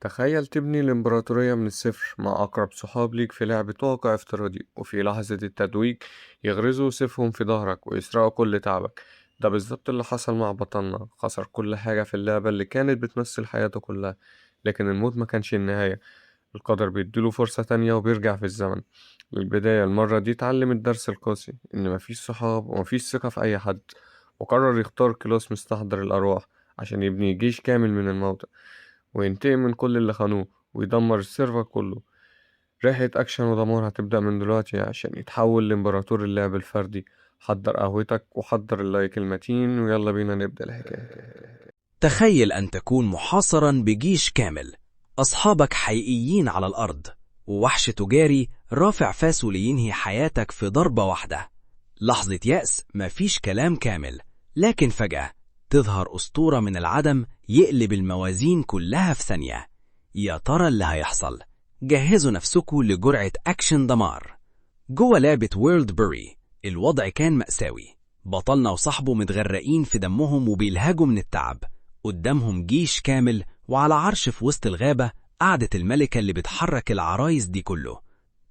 تخيل تبني الإمبراطورية من الصفر مع أقرب صحاب ليك في لعبة واقع افتراضي، وفي لحظة التتويج يغرزوا سيفهم في ظهرك ويسرقوا كل تعبك. ده بالظبط اللي حصل مع بطلنا، خسر كل حاجة في اللعبة اللي كانت بتمثل حياته كلها. لكن الموت ما كانش النهاية، القدر بيديله فرصة تانية وبيرجع في الزمن للبداية. المرة دي اتعلم الدرس القاسي إن مفيش صحاب ومفيش ثقة في أي حد، وقرر يختار كلاس مستحضر الأرواح عشان يبني جيش كامل من الموتى وينتقم من كل اللي خانوه ويدمر السيرفر كله. رحلة أكشن ودمار هتبدأ من دلوقتي عشان يتحول لإمبراطور اللعب الفردي. حضر قهوتك وحضر اللايك المتين ويلا بينا نبدأ الحكاية. تخيل أن تكون محاصرا بجيش كامل، أصحابك حقيقيين على الأرض، ووحش تجاري رافع فاسه لينهي حياتك في ضربة واحدة. لحظة يأس، مفيش كلام كامل، لكن فجأة تظهر أسطورة من العدم يقلب الموازين كلها في ثانية. يا ترى اللي هيحصل؟ جهزوا نفسكوا لجرعة أكشن دمار. جوه لعبة وورلد بري الوضع كان مأساوي، بطلنا وصاحبه متغرقين في دمهم وبيلهجوا من التعب. قدامهم جيش كامل، وعلى عرش في وسط الغابة قعدت الملكة اللي بتحرك العرايس دي كله.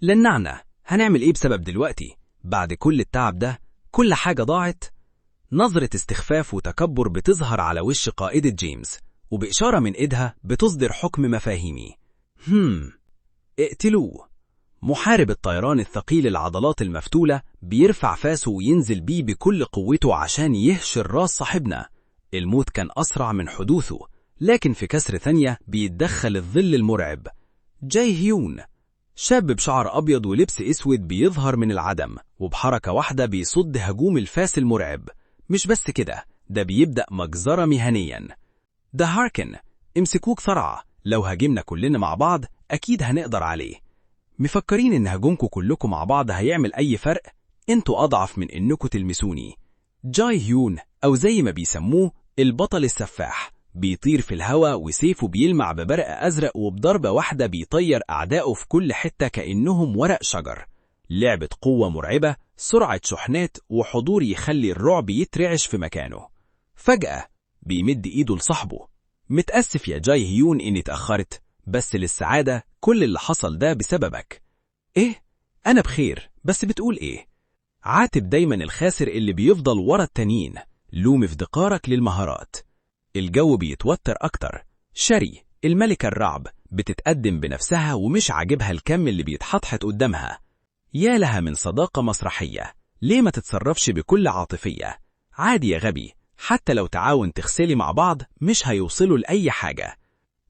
لنعنا هنعمل ايه بسبب دلوقتي؟ بعد كل التعب ده كل حاجة ضاعت. نظرة استخفاف وتكبر بتظهر على وش قائدة جيمس، وبإشارة من إيدها بتصدر حكم مفاهيمي. اقتلوه. محارب الطيران الثقيل العضلات المفتولة بيرفع فاسه وينزل بيه بكل قوته عشان يهشر راس صاحبنا. الموت كان أسرع من حدوثه، لكن في كسر ثانية بيتدخل الظل المرعب. جاي هيون، شاب بشعر أبيض ولبس أسود بيظهر من العدم، وبحركة واحدة بيصد هجوم الفاس المرعب. مش بس كده، ده بيبدأ مجزرة مهنيا. ده هاركن، امسكوك ثرعة، لو هاجمنا كلنا مع بعض أكيد هنقدر عليه. مفكرين إن هجومكم كلكم مع بعض هيعمل أي فرق؟ انتوا أضعف من إنكم تلمسوني. جاي هيون، أو زي ما بيسموه البطل السفاح، بيطير في الهواء وسيفه بيلمع ببرق أزرق، وبضربة واحدة بيطير أعدائه في كل حتة كأنهم ورق شجر. لعبة قوة مرعبة، سرعة شحنات، وحضور يخلي الرعب يترعش في مكانه. فجأة بيمد إيده لصاحبه. متأسف يا جاي هيون إني اتأخرت، بس للسعادة كل اللي حصل ده بسببك. إيه؟ أنا بخير، بس بتقول إيه؟ عاتب دايما الخاسر اللي بيفضل ورا التانيين، لوم افتقارك للمهارات. الجو بيتوتر أكتر. شري الملكة الرعب بتتقدم بنفسها ومش عاجبها الكم اللي بيتحطحت قدامها. يا لها من صداقة مسرحية، ليه ما تتصرفش بكل عاطفية؟ عادي يا غبي، حتى لو تعاون تغسلي مع بعض مش هيوصلوا لأي حاجة.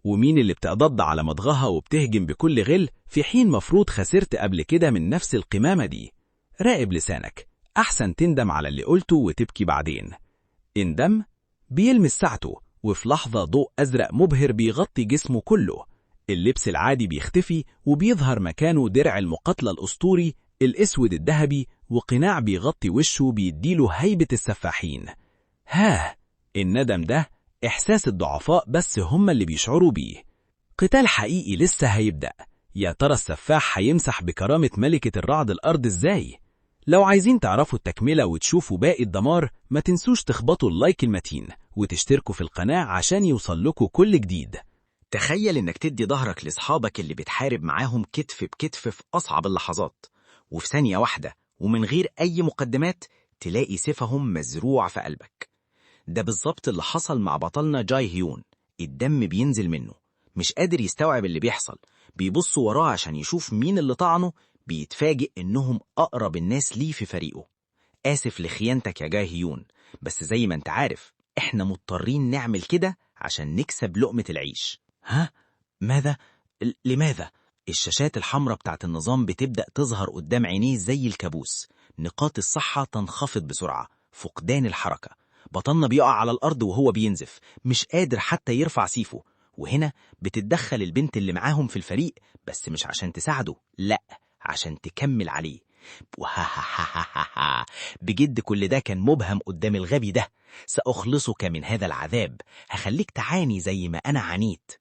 ومين اللي بتقضض على مضغها وبتهجم بكل غل في حين مفروض خسرت قبل كده من نفس القمامة دي؟ راقب لسانك، أحسن تندم على اللي قلته وتبكي بعدين. اندم. بيلمس ساعته، وفي لحظة ضوء أزرق مبهر بيغطي جسمه كله. اللبس العادي بيختفي وبيظهر مكانه درع المقاتلة الأسطوري الأسود الذهبي، وقناع بيغطي وشه بيديله هيبة السفاحين. الندم ده إحساس الضعفاء بس هم اللي بيشعروا بيه. قتال حقيقي لسه هيبدأ. يا ترى السفاح هيمسح بكرامة ملكة الرعد الأرض إزاي؟ لو عايزين تعرفوا التكملة وتشوفوا باقي الدمار، ما تنسوش تخبطوا اللايك المتين وتشتركوا في القناة عشان يوصل لكم كل جديد. تخيل إنك تدي ظهرك لأصحابك اللي بتحارب معاهم كتف بكتف في أصعب اللحظات، وفي ثانية واحدة ومن غير أي مقدمات تلاقي سيفهم مزروع في قلبك. ده بالظبط اللي حصل مع بطلنا جاي هيون. الدم بينزل منه، مش قادر يستوعب اللي بيحصل. بيبص وراه عشان يشوف مين اللي طعنه، بيتفاجئ إنهم أقرب الناس ليه في فريقه. آسف لخيانتك يا جاي هيون، بس زي ما انت عارف احنا مضطرين نعمل كده عشان نكسب لقمة العيش. ماذا؟ لماذا؟ الشاشات الحمراء بتاعت النظام بتبدأ تظهر قدام عينيه زي الكابوس. نقاط الصحة تنخفض بسرعة، فقدان الحركة. بطلنا بيقع على الأرض وهو بينزف، مش قادر حتى يرفع سيفه. وهنا بتتدخل البنت اللي معاهم في الفريق، بس مش عشان تساعده، لأ، عشان تكمل عليه. بجد كل ده كان مبهم قدام الغبي ده. سأخلصك من هذا العذاب، هخليك تعاني زي ما أنا عانيت.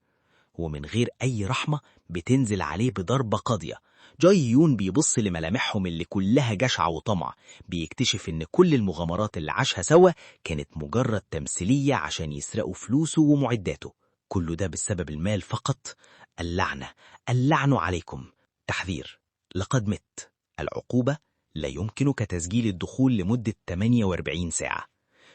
ومن غير أي رحمة بتنزل عليه بضربة قاضية. جاي يون بيبص لملامحهم اللي كلها جشع وطمع، بيكتشف إن كل المغامرات اللي عاشها سوا كانت مجرد تمثيلية عشان يسرقوا فلوسه ومعداته. كل ده بسبب المال فقط. اللعن عليكم. تحذير: لقد مت. العقوبة: لا يمكنك تسجيل الدخول لمدة 48 ساعة.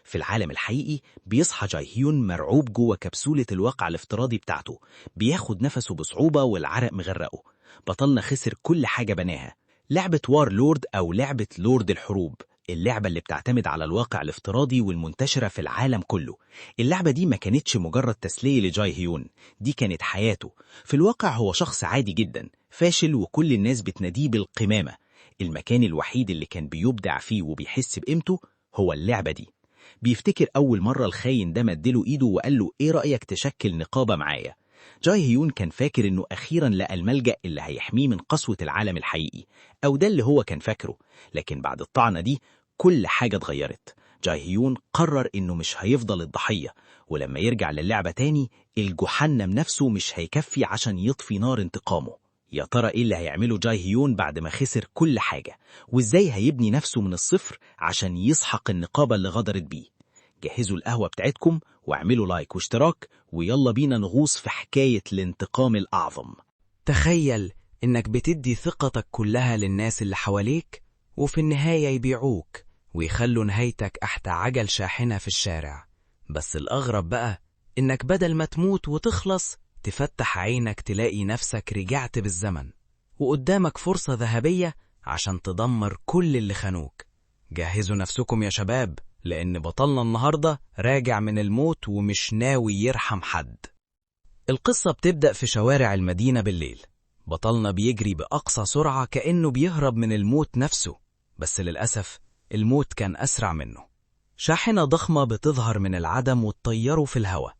في العالم الحقيقي بيصحى جاي هيون مرعوب جوه كبسولة الواقع الافتراضي بتاعته، بياخد نفسه بصعوبة والعرق مغرقه. بطلنا خسر كل حاجة بناها. لعبة وار لورد أو لعبة لورد الحروب، اللعبة اللي بتعتمد على الواقع الافتراضي والمنتشرة في العالم كله. اللعبة دي ما كانتش مجرد تسلية لجاي هيون، دي كانت حياته. في الواقع هو شخص عادي جدا، فاشل، وكل الناس بتناديه بالقمامة. المكان الوحيد اللي كان بيبدع فيه وبيحس بقيمته هو اللعبة دي. بيفتكر أول مرة الخاين ده مدله إيده وقال له: إيه رأيك تشكل نقابة معايا؟ جاي هيون كان فاكر إنه أخيرا لقى الملجأ اللي هيحميه من قسوة العالم الحقيقي، أو ده اللي هو كان فاكره. لكن بعد الطعنة دي كل حاجة اتغيرت. جاي هيون قرر إنه مش هيفضل الضحية، ولما يرجع للعبة تاني الجحنم نفسه مش هيكفي عشان يطفي نار انتقامه. يا ترى إيه اللي هيعمله جاي هيون بعد ما خسر كل حاجة؟ وإزاي هيبني نفسه من الصفر عشان يسحق النقابة اللي غدرت بيه؟ جهزوا القهوة بتاعتكم واعملوا لايك واشتراك، ويلا بينا نغوص في حكاية الانتقام الأعظم. تخيل إنك بتدي ثقتك كلها للناس اللي حواليك، وفي النهاية يبيعوك ويخلوا نهايتك أحت عجل شاحنة في الشارع. بس الأغرب بقى إنك بدل ما تموت وتخلص، تفتح عينك تلاقي نفسك رجعت بالزمن، وقدامك فرصة ذهبية عشان تدمر كل اللي خانوك. جهزوا نفسكم يا شباب، لأن بطلنا النهاردة راجع من الموت ومش ناوي يرحم حد. القصة بتبدأ في شوارع المدينة بالليل. بطلنا بيجري بأقصى سرعة كأنه بيهرب من الموت نفسه، بس للأسف الموت كان أسرع منه. شاحنة ضخمة بتظهر من العدم وتطيره في الهواء.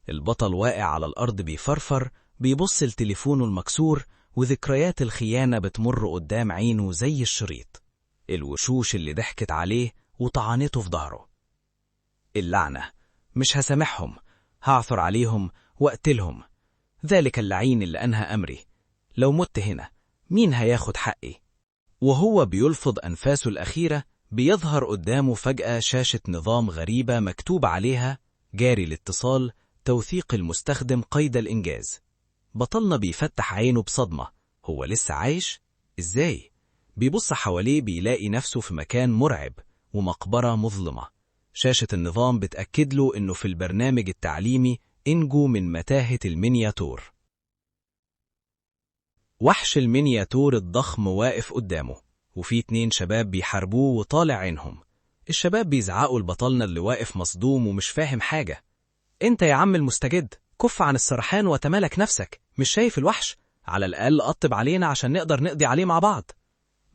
البطل واقع على الأرض بيفرفر، بيبص لتليفونه المكسور، وذكريات الخيانة بتمر قدام عينه زي الشريط. الوشوش اللي ضحكت عليه وطعنته في ظهره. اللعنة: مش هسامحهم، هعثر عليهم وأقتلهم. ذلك اللعين اللي أنهى أمري. لو مت هنا مين هياخد حقي؟ وهو بيلفظ أنفاسه الأخيرة بيظهر قدامه فجأة شاشة نظام غريبة مكتوب عليها: جاري الاتصال، توثيق المستخدم قيد الإنجاز. بطلنا بيفتح عينه بصدمة. هو لسه عايش؟ إزاي؟ بيبص حواليه بيلاقي نفسه في مكان مرعب ومقبرة مظلمة. شاشة النظام بتأكد له إنه في البرنامج التعليمي إنجو من متاهة المينياتور. وحش المينياتور الضخم واقف قدامه، وفي 2 شباب بيحاربوه وطالع عينهم. الشباب بيزعقوا لبطلنا اللي واقف مصدوم ومش فاهم حاجة: انت يا عم المستجد، كف عن السرحان وتمالك نفسك، مش شايف الوحش؟ على الأقل قطب علينا عشان نقدر نقضي عليه مع بعض.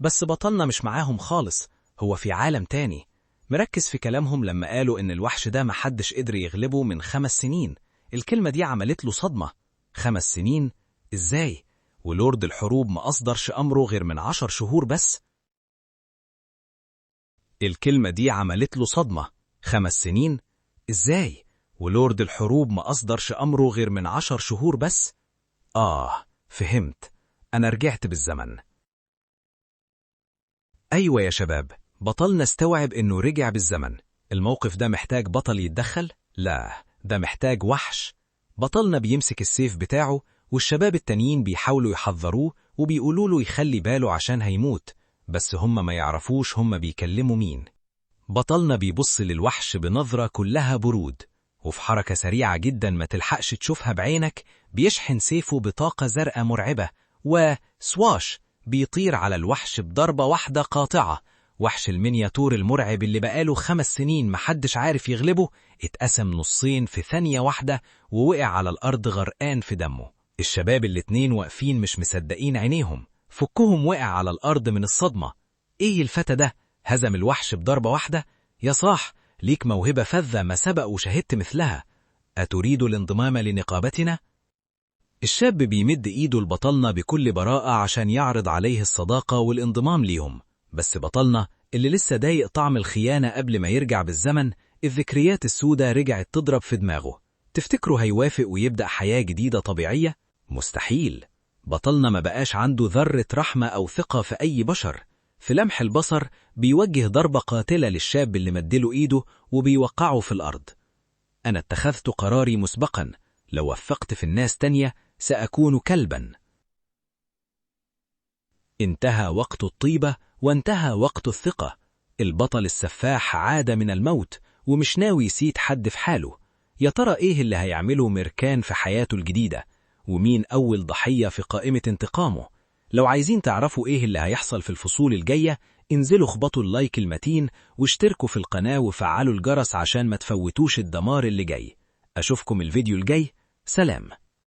بس بطلنا مش معاهم خالص، هو في عالم تاني. مركز في كلامهم لما قالوا إن الوحش ده محدش قدر يغلبه من 5 سنين. الكلمة دي عملت له صدمة. 5 سنين؟ إزاي؟ ولورد الحروب ما أصدرش أمره غير من 10 شهور بس. الكلمة دي عملت له صدمة. 5 سنين؟ إزاي؟ ولورد الحروب ما أصدرش أمره غير من 10 شهور بس. فهمت، أنا رجعت بالزمن. أيوة يا شباب، بطلنا استوعب إنه رجع بالزمن. الموقف ده محتاج بطل يتدخل؟ لا، ده محتاج وحش. بطلنا بيمسك السيف بتاعه، والشباب التانيين بيحاولوا يحذروه وبيقولوا له يخلي باله عشان هيموت، بس هم ما يعرفوش هم بيكلموا مين. بطلنا بيبص للوحش بنظرة كلها برود، وفي حركة سريعة جدا ما تلحقش تشوفها بعينك بيشحن سيفه بطاقة زرقاء مرعبة، وسواش بيطير على الوحش بضربة واحدة قاطعة. وحش المينياتور المرعب اللي بقاله 5 سنين محدش عارف يغلبه اتقسم نصين في ثانية واحدة ووقع على الأرض غرقان في دمه. الشباب الاتنين واقفين مش مصدقين عينيهم، فكهم وقع على الأرض من الصدمة. ايه الفتى ده؟ هزم الوحش بضربة واحدة؟ يا صاح، ليك موهبة فذة ما سبق وشهدت مثلها. أتريد الانضمام لنقابتنا؟ الشاب بيمد إيده لبطلنا بكل براءة عشان يعرض عليه الصداقة والانضمام ليهم. بس بطلنا اللي لسه ضايق طعم الخيانة قبل ما يرجع بالزمن، الذكريات السوداء رجعت تضرب في دماغه. تفتكروا هيوافق ويبدأ حياة جديدة طبيعية؟ مستحيل. بطلنا ما بقاش عنده ذرة رحمة أو ثقة في أي بشر. في لمح البصر بيوجه ضربة قاتلة للشاب اللي مدله إيده وبيوقعه في الأرض. أنا اتخذت قراري مسبقا، لو وفقت في الناس تانية سأكون كلبا. انتهى وقت الطيبة وانتهى وقت الثقة. البطل السفاح عاد من الموت ومش ناوي يسيت حد في حاله. يا ترى ايه اللي هيعمله ميركان في حياته الجديدة؟ ومين أول ضحية في قائمة انتقامه؟ لو عايزين تعرفوا ايه اللي هيحصل في الفصول الجاية، انزلوا اخبطوا اللايك المتين واشتركوا في القناة وفعلوا الجرس عشان ما تفوتوش الدمار اللي جاي. أشوفكم الفيديو الجاي. سلام.